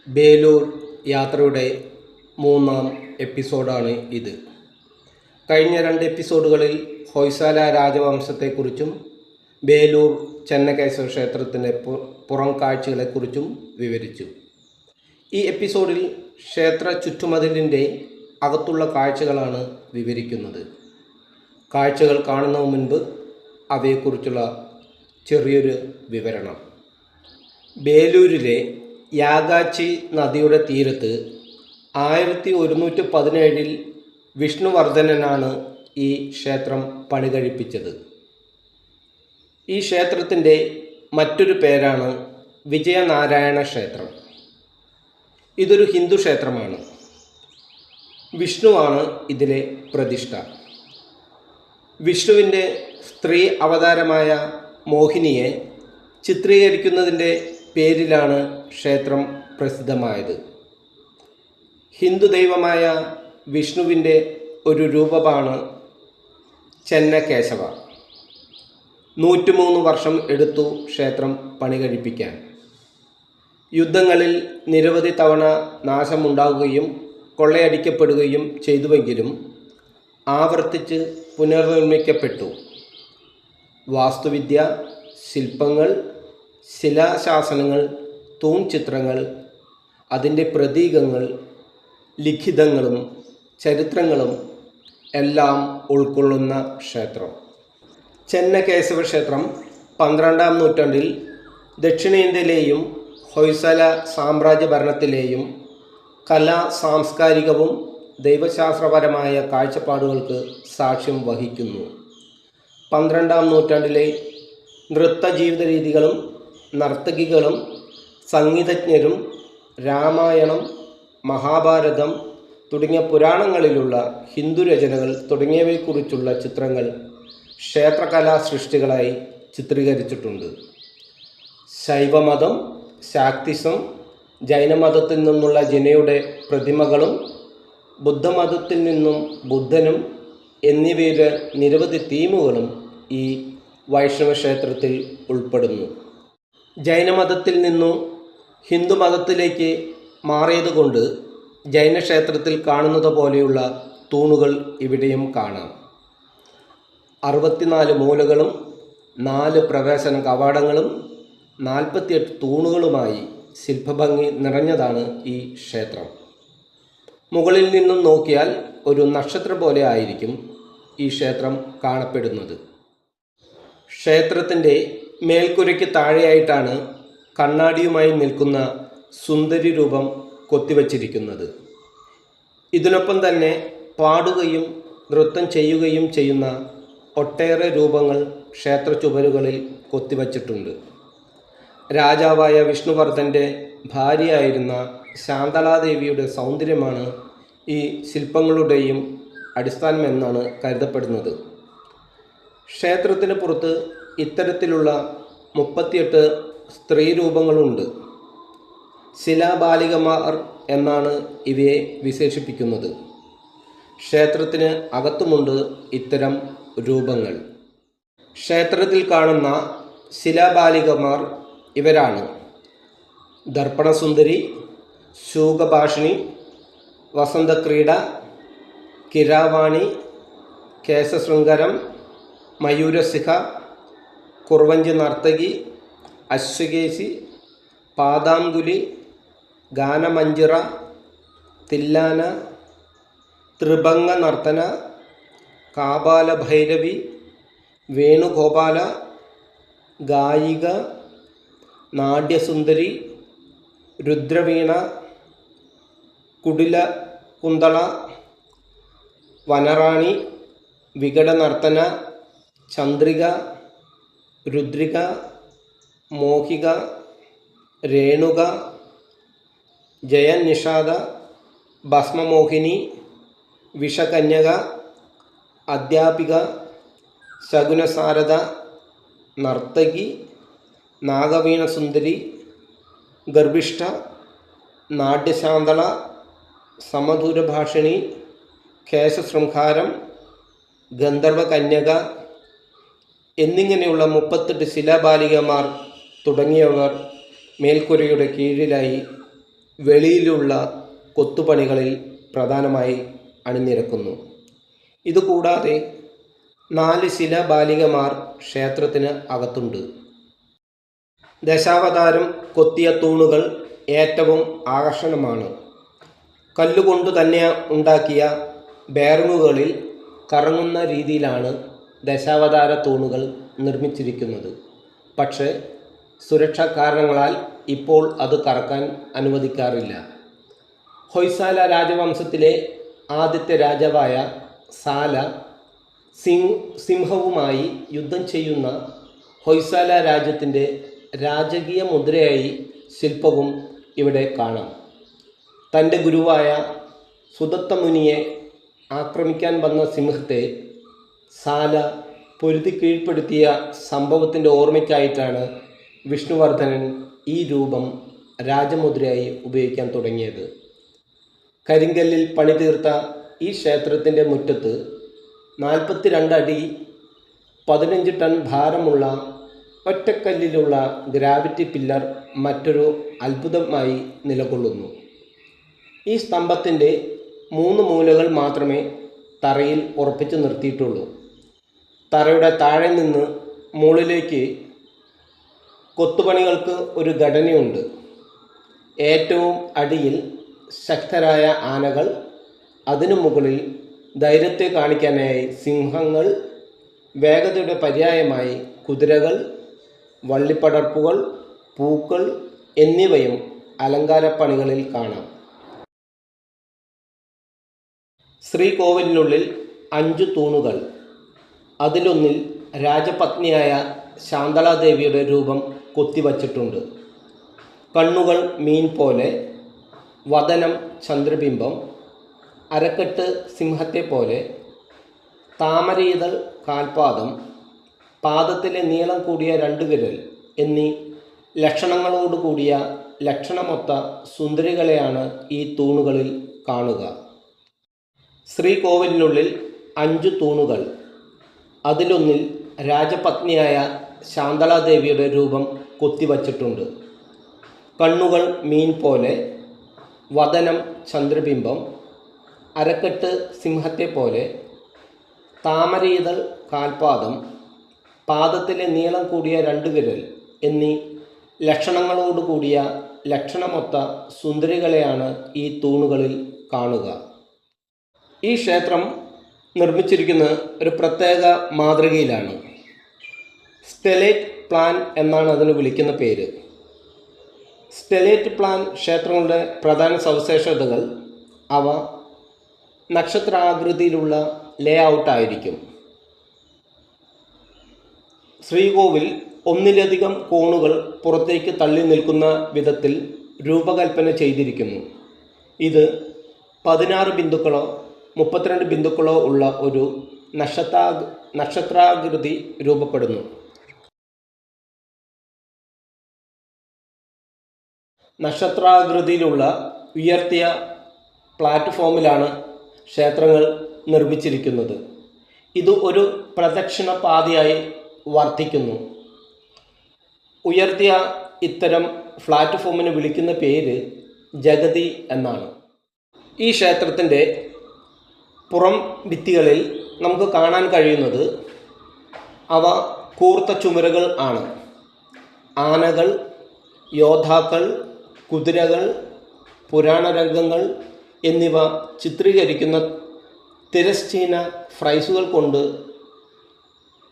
ബേലൂർ യാത്രയുടെ 3-ാം എപ്പിസോഡാണ് ഇത്. കഴിഞ്ഞ 2 എപ്പിസോഡുകളിൽ ഹൊയ്സാല രാജവംശത്തെക്കുറിച്ചും ബേലൂർ ചെന്നകേശവ ക്ഷേത്രത്തിൻ്റെ പുറം കാഴ്ചകളെക്കുറിച്ചും വിവരിച്ചു. ഈ എപ്പിസോഡിൽ ക്ഷേത്ര ചുറ്റുമതിലിൻ്റെ അകത്തുള്ള കാഴ്ചകളാണ് വിവരിക്കുന്നത്. കാഴ്ചകൾ കാണുന്നതിന് മുൻപ് അവയെക്കുറിച്ചുള്ള ചെറിയൊരു വിവരണം. ബേലൂരിലെ യാഗാച്ചി നദിയുടെ തീരത്ത് 1117 വിഷ്ണുവർദ്ധനനാണ് ഈ ക്ഷേത്രം പണികഴിപ്പിച്ചത്. ഈ ക്ഷേത്രത്തിൻ്റെ മറ്റൊരു പേരാണ് വിജയനാരായണ ക്ഷേത്രം. ഇതൊരു ഹിന്ദു ക്ഷേത്രമാണ്. വിഷ്ണുവാണ് ഇതിലെ പ്രതിഷ്ഠ. വിഷ്ണുവിൻ്റെ സ്ത്രീ അവതാരമായ മോഹിനിയെ ചിത്രീകരിക്കുന്നതിൻ്റെ പേരിലാണ് ക്ഷേത്രം പ്രസിദ്ധമായത്. ഹിന്ദു ദൈവമായ വിഷ്ണുവിൻ്റെ ഒരു രൂപമാണ് ചെന്നകേശവ. 103 വർഷം എടുത്തു ക്ഷേത്രം പണികഴിപ്പിക്കാൻ. യുദ്ധങ്ങളിൽ നിരവധി തവണ നാശമുണ്ടാകുകയും കൊള്ളയടിക്കപ്പെടുകയും ചെയ്തുവെങ്കിലും ആവർത്തിച്ച് പുനർനിർമ്മിക്കപ്പെട്ടു. വാസ്തുവിദ്യ, ശില്പങ്ങൾ, ശിലാശാസനങ്ങൾ, തൂൺചിത്രങ്ങൾ, അതിൻ്റെ പ്രതീകങ്ങൾ, ലിഖിതങ്ങളും ചരിത്രങ്ങളും എല്ലാം ഉൾക്കൊള്ളുന്ന ക്ഷേത്രം. ചെന്നകേശവ ക്ഷേത്രം 12-ാം നൂറ്റാണ്ടിൽ ദക്ഷിണേന്ത്യയിലെയും ഹൊയ്സല സാമ്രാജ്യ ഭരണത്തിലെയും കലാ സാംസ്കാരികവും ദൈവശാസ്ത്രപരമായ കാഴ്ചപ്പാടുകൾക്ക് സാക്ഷ്യം വഹിക്കുന്നു. 12-ാം നൂറ്റാണ്ടിലെ നൃത്ത ജീവിത രീതികളും നർത്തകികളും സംഗീതജ്ഞരും രാമായണം, മഹാഭാരതം തുടങ്ങിയ പുരാണങ്ങളിലുള്ള ഹിന്ദു രചനകൾ തുടങ്ങിയവയെക്കുറിച്ചുള്ള ചിത്രങ്ങൾ ക്ഷേത്രകലാ സൃഷ്ടികളായി ചിത്രീകരിച്ചിട്ടുണ്ട്. ശൈവമതം, ശാക്തിസം, ജൈനമതത്തിൽ നിന്നുള്ള ജിനയുടെ പ്രതിമകളും ബുദ്ധമതത്തിൽ നിന്നും ബുദ്ധനും എന്നിവയുടെ നിരവധി തീമുകളും ഈ വൈഷ്ണവ ക്ഷേത്രത്തിൽ ഉൾപ്പെടുന്നു. ജൈനമതത്തിൽ നിന്നും ഹിന്ദുമതത്തിലേക്ക് മാറിയതുകൊണ്ട് ജൈനക്ഷേത്രത്തിൽ കാണുന്നത് പോലെയുള്ള തൂണുകൾ ഇവിടെയും കാണാം. 64 മൂലകളും 4 പ്രവേശന കവാടങ്ങളും 48 തൂണുകളുമായി ശില്പഭംഗി നിറഞ്ഞതാണ് ഈ ക്ഷേത്രം. മുകളിൽ നിന്നും നോക്കിയാൽ ഒരു നക്ഷത്രം പോലെ ആയിരിക്കും ഈ ക്ഷേത്രം കാണപ്പെടുന്നത്. ക്ഷേത്രത്തിൻ്റെ മേൽക്കുരയ്ക്ക് താഴെയായിട്ടാണ് കണ്ണാടിയുമായി നിൽക്കുന്ന സുന്ദരി രൂപം കൊത്തിവച്ചിരിക്കുന്നത്. ഇതിനൊപ്പം തന്നെ പാടുകയും നൃത്തം ചെയ്യുകയും ചെയ്യുന്ന ഒട്ടേറെ രൂപങ്ങൾ ക്ഷേത്ര ചുവരുകളിൽ കൊത്തിവച്ചിട്ടുണ്ട്. രാജാവായ വിഷ്ണുവർദ്ധൻ്റെ ഭാര്യയായിരുന്ന ശാന്തളാദേവിയുടെ സൗന്ദര്യമാണ് ഈ ശില്പങ്ങളുടെയും അടിസ്ഥാനമെന്നാണ് കരുതപ്പെടുന്നത്. ക്ഷേത്രത്തിന് പുറത്ത് ഇത്തരത്തിലുള്ള 38 സ്ത്രീ രൂപങ്ങളുണ്ട്. ശിലാബാലികമാർ എന്നാണ് ഇവയെ വിശേഷിപ്പിക്കുന്നത്. ക്ഷേത്രത്തിന് അകത്തുമുണ്ട് ഇത്തരം രൂപങ്ങൾ. ക്ഷേത്രത്തിൽ കാണുന്ന ശിലാബാലികമാർ ഇവരാണ്: ദർപ്പണസുന്ദരി, ശൂകഭാഷിണി, വസന്തക്രീഡ, കിരാവാണി, കേശശൃംഗരം, മയൂരശിഖ, കുർവഞ്ചി നർത്തകി, അശ്വകേശി, പാദാംഗുലി, ഗാനമഞ്ജിറ, തില്ലാന, ത്രിഭംഗ നർത്തന, കാപാലഭൈരവി, വേണുഗോപാല, ഗായിക, നാട്യസുന്ദരി, രുദ്രവീണ, കുടില കുന്തള, വനറാണി, വികടനർത്തന, ചന്ദ്രിക, രുദ്രിക, മോഹിക, രേണുക, ജയനിഷാദ, ഭസ്മമോഹിനി, വിഷകന്യക, അധ്യാപിക, ശകുനസാരദ, നർത്തകി, നാഗവീണസുന്ദരി, ഗർഭിഷ്ഠ, നാട്യശാന്തള, സമധൂരഭാഷിണി, കേശശൃംഗാരം, ഗന്ധർവകന്യക എന്നിങ്ങനെയുള്ള 38 ശിലാബാലികമാർ തുടങ്ങിയവർ മേൽക്കുരയുടെ കീഴിലായി വെളിയിലുള്ള കൊത്തുപണികളിൽ പ്രധാനമായി അണിനിരക്കുന്നു. ഇതുകൂടാതെ 4 ശിലാബാലികമാർ ക്ഷേത്രത്തിന് അകത്തുണ്ട്. ദശാവതാരം കൊത്തിയ തൂണുകൾ ഏറ്റവും ആകർഷണമാണ്. കല്ലുകൊണ്ടു തന്നെ ഉണ്ടാക്കിയ ബെയറിങ്ങുകളിൽ കറങ്ങുന്ന രീതിയിലാണ് ദശാവതാര തൂണുകൾ നിർമ്മിച്ചിരിക്കുന്നത്. പക്ഷേ സുരക്ഷാ കാരണങ്ങളാൽ ഇപ്പോൾ അത് കറക്കാൻ അനുവദിക്കാറില്ല. ഹൊയ്സാല രാജവംശത്തിലെ ആദ്യത്തെ രാജാവായ സാല സിംഹവുമായി യുദ്ധം ചെയ്യുന്ന ഹൊയ്സാല രാജ്യത്തിൻ്റെ രാജകീയ മുദ്രയായി ശില്പവും ഇവിടെ കാണാം. തൻ്റെ ഗുരുവായ സുദത്തമുനിയെ ആക്രമിക്കാൻ വന്ന സിംഹത്തെ സാല പൊരുതി കീഴ്പ്പെടുത്തിയ സംഭവത്തിൻ്റെ ഓർമ്മയ്ക്കായിട്ടാണ് വിഷ്ണുവർദ്ധനൻ ഈ രൂപം രാജമുദ്രയായി ഉപയോഗിക്കാൻ തുടങ്ങിയത്. കരിങ്കല്ലിൽ പണിതീർത്ത ഈ ക്ഷേത്രത്തിൻ്റെ മുറ്റത്ത് 42 അടി 15 ടൺ ഭാരമുള്ള ഒറ്റക്കല്ലിലുള്ള ഗ്രാവിറ്റി പില്ലർ മറ്റൊരു അത്ഭുതമായി നിലകൊള്ളുന്നു. ഈ സ്തംഭത്തിൻ്റെ 3 മൂലകൾ മാത്രമേ തറയിൽ ഉറപ്പിച്ചു നിർത്തിയിട്ടുള്ളൂ. തറയുടെ താഴെ നിന്ന് മുകളിലേക്ക് കൊത്തുപണികൾക്ക് ഒരു ഘടനയുണ്ട്. ഏറ്റവും അടിയിൽ ശക്തരായ ആനകൾ, അതിനു മുകളിൽ ധൈര്യത്തെ കാണിക്കാനായി സിംഹങ്ങൾ, വേഗതയുടെ പര്യായമായി കുതിരകൾ, വള്ളിപ്പടർപ്പുകൾ, പൂക്കൾ എന്നിവയും അലങ്കാരപ്പണികളിൽ കാണാം. ശ്രീകോവിലിനുള്ളിൽ 5 തൂണുകൾ. അതിലൊന്നിൽ രാജപത്നിയായ ശാന്തളാദേവിയുടെ രൂപം കൊത്തിവച്ചിട്ടുണ്ട്. കണ്ണുകൾ മീൻ പോലെ, വദനം ചന്ദ്രബിംബം, അരക്കെട്ട് സിംഹത്തെ പോലെ, താമരയിതൾ കാൽപാദം, പാദത്തിലെ നീളം കൂടിയ 2 വിരൽ എന്നീ ലക്ഷണങ്ങളോടുകൂടിയ ലക്ഷണമൊത്ത സുന്ദരികളെയാണ് ഈ തൂണുകളിൽ കാണുക. ശ്രീകോവിലിനുള്ളിൽ 5 തൂണുകൾ. അതിലൊന്നിൽ രാജപത്നിയായ ശാന്തളാദേവിയുടെ രൂപം കൊത്തിവച്ചിട്ടുണ്ട്. കണ്ണുകൾ മീൻ പോലെ, വദനം ചന്ദ്രബിംബം, അരക്കെട്ട് സിംഹത്തെ പോലെ, താമരയിതൾ കാൽപാദം, പാദത്തിലെ നീളം കൂടിയ 2 വിരൽ എന്നീ ലക്ഷണങ്ങളോടുകൂടിയ ലക്ഷണമൊത്ത സുന്ദരികളെയാണ് ഈ തൂണുകളിൽ കാണുക. ഈ ക്ഷേത്രം നിർമ്മിച്ചിരിക്കുന്നത് ഒരു പ്രത്യേക മാതൃകയിലാണ്. സ്റ്റെലേറ്റ് പ്ലാൻ എന്നാണ് അതിന് വിളിക്കുന്ന പേര്. സ്റ്റെലേറ്റ് പ്ലാൻ ക്ഷേത്രങ്ങളുടെ പ്രധാന സവിശേഷതകൾ അവ നക്ഷത്രാകൃതിയിലുള്ള ലേ ഔട്ടായിരിക്കും. ശ്രീകോവിൽ ഒന്നിലധികം കോണുകൾ പുറത്തേക്ക് തള്ളി നിൽക്കുന്ന വിധത്തിൽ രൂപകൽപ്പന ചെയ്തിരിക്കുന്നു. ഇത് 16 ബിന്ദുക്കളോ 32 ബിന്ദുക്കളോ ഉള്ള ഒരു നക്ഷത്രാകൃതി രൂപപ്പെടുന്നു. നക്ഷത്രാകൃതിയിലുള്ള ഉയർത്തിയ പ്ലാറ്റ്ഫോമിലാണ് ക്ഷേത്രങ്ങൾ നിർമ്മിച്ചിരിക്കുന്നത്. ഇത് ഒരു പ്രദക്ഷിണ പാതയായി വർത്തിക്കുന്നു. ഉയർത്തിയ ഇത്തരം പ്ലാറ്റ്ഫോമിന് വിളിക്കുന്ന പേര് ജഗതി എന്നാണ്. ഈ ക്ഷേത്രത്തിൻ്റെ പുറം ഭിത്തികളിൽ നമുക്ക് കാണാൻ കഴിയുന്നത് അവ കൂർത്ത ചുമരുകൾ ആണ്. ആനകൾ, യോദ്ധാക്കൾ, കുതിരകൾ, പുരാണരംഗങ്ങൾ എന്നിവ ചിത്രീകരിക്കുന്ന തിരശ്ചീന ഫ്രൈസുകൾ കൊണ്ട്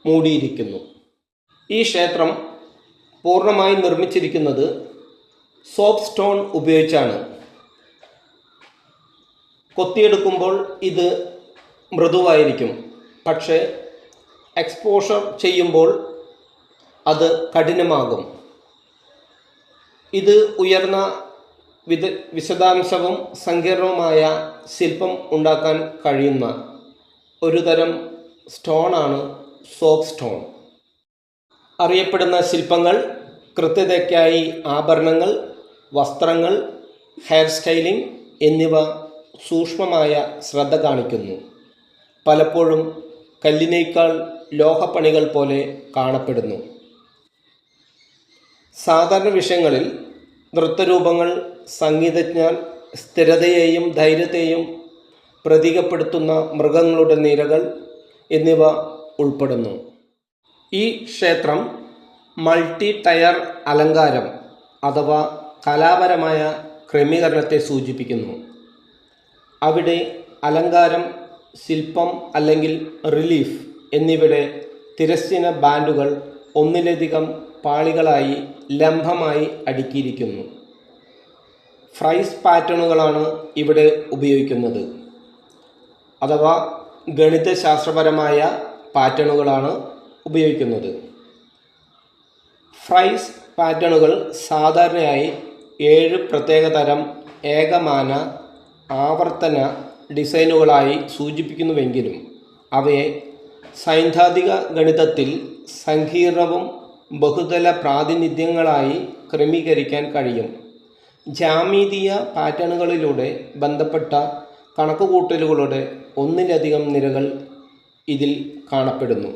മൂടിയിരിക്കുന്നു. ഈ ക്ഷേത്രം പൂർണ്ണമായി നിർമ്മിച്ചിരിക്കുന്നത് സോപ്പ് സ്റ്റോൺ ഉപയോഗിച്ചാണ്. കൊത്തിയെടുക്കുമ്പോൾ ഇത് മൃദുവായിരിക്കും, പക്ഷേ എക്സ്പോഷർ ചെയ്യുമ്പോൾ അത് കഠിനമാകും. ഇത് ഉയർന്ന വിശദാംശവും സങ്കീർണവുമായ ശില്പം ഉണ്ടാക്കാൻ കഴിയുന്ന ഒരു തരം സ്റ്റോണാണ് സോപ്പ് സ്റ്റോൺ. അറിയപ്പെടുന്ന ശില്പങ്ങൾ കൃത്യതയ്ക്കായി ആഭരണങ്ങൾ, വസ്ത്രങ്ങൾ, ഹെയർ സ്റ്റൈലിംഗ് എന്നിവ സൂക്ഷ്മമായ ശ്രദ്ധ കാണിക്കുന്നു. പലപ്പോഴും കല്ലിനേക്കാൾ ലോഹപ്പണികൾ പോലെ കാണപ്പെടുന്നു. സാധാരണ വിഷയങ്ങളിൽ നൃത്തരൂപങ്ങൾ, സംഗീതജ്ഞർ, സ്ഥിരതയെയും ധൈര്യത്തെയും പ്രതീകപ്പെടുത്തുന്ന മൃഗങ്ങളുടെ നിരകൾ എന്നിവ ഉൾപ്പെടുന്നു. ഈ ക്ഷേത്രം മൾട്ടി ടയർ അലങ്കാരം അഥവാ കലാപരമായ ക്രമീകരണത്തെ സൂചിപ്പിക്കുന്നു. അവിടെ അലങ്കാരം, ശില്പം അല്ലെങ്കിൽ റിലീഫ് എന്നിവയുടെ തിരശ്ചീന ബാൻഡുകൾ ഒന്നിലധികം പാളികളായി ലംബമായി അടുക്കിയിരിക്കുന്നു. ഫ്രൈസ് പാറ്റേണുകളാണ് ഇവിടെ ഉപയോഗിക്കുന്നത്, അഥവാ ഗണിതശാസ്ത്രപരമായ പാറ്റേണുകളാണ് ഉപയോഗിക്കുന്നത്. ഫ്രൈസ് പാറ്റേണുകൾ സാധാരണയായി 7 പ്രത്യേകതരം ഏകമാന ആവർത്തന ഡിസൈനുകളായി സൂചിപ്പിക്കുന്നുവെങ്കിലും അവയെ സൈദ്ധാന്തിക ഗണിതത്തിൽ സങ്കീർണവും ബഹുതല പ്രാതിനിധ്യങ്ങളായി ക്രമീകരിക്കാൻ കഴിയും. ജ്യാമിതീയ പാറ്റേണുകളിലൂടെ ബന്ധപ്പെട്ട കണക്കുകൂട്ടലുകളുടെ ഒന്നിലധികം നിരകൾ ഇതിൽ കാണപ്പെടുന്നു.